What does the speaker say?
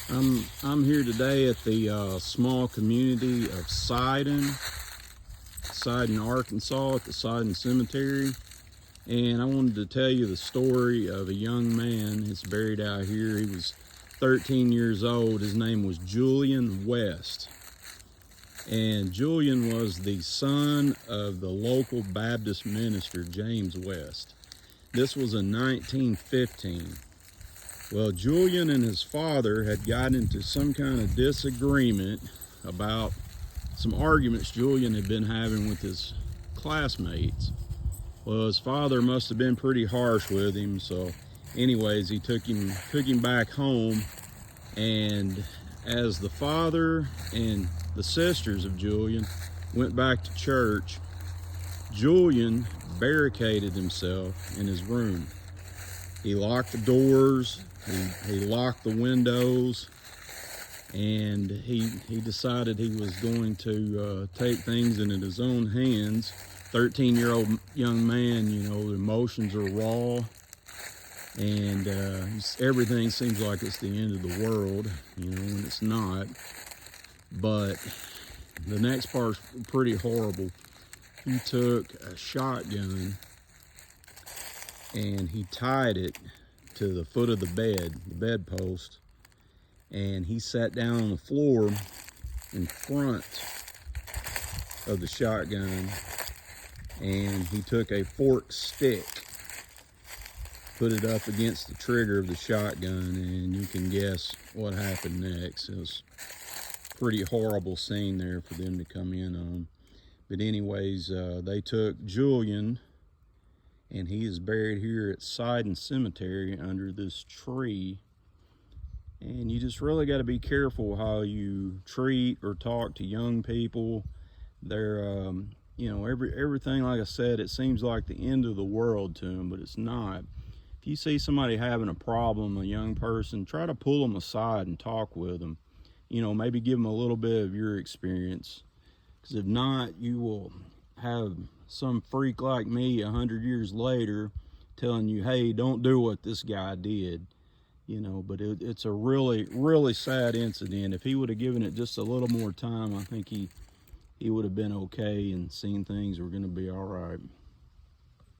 I'm here today at the small community of Sidon, Arkansas, at the Sidon Cemetery, and I wanted to tell you the story of a young man that's buried out here. He was 13 years old. His name was Julian West, and Julian was the son of the local Baptist minister, James West. This was in 1915. Well, Julian and his father had gotten into some kind of disagreement about some arguments Julian had been having with his classmates. Well, his father must have been pretty harsh with him, so anyways, he took him back home, and as the father and the sisters of Julian went back to church, Julian barricaded himself in his room. He locked the doors, he locked the windows, and he decided he was going to take things into his own hands. 13-year-old young man, you know, the emotions are raw, and everything seems like it's the end of the world, you know, when it's not. But the next part's pretty horrible. He took a shotgun and he tied it to the foot of the bedpost, and he sat down on the floor in front of the shotgun, and he took a forked stick, put it up against the trigger of the shotgun, and you can guess what happened next. It was a pretty horrible scene there for them to come in on. But anyways, they took Julian, and he is buried here at Sidon Cemetery under this tree. And you just really got to be careful how you treat or talk to young people. They're, you know, everything, like I said, it seems like the end of the world to them, but it's not. If you see somebody having a problem, a young person, try to pull them aside and talk with them. You know, maybe give them a little bit of your experience. Because if not, you will have some freak like me 100 years later telling you, hey, don't do what this guy did. You know, but it's a really, really sad incident. If he would have given it just a little more time, I think he would have been okay and seen things were going to be all right.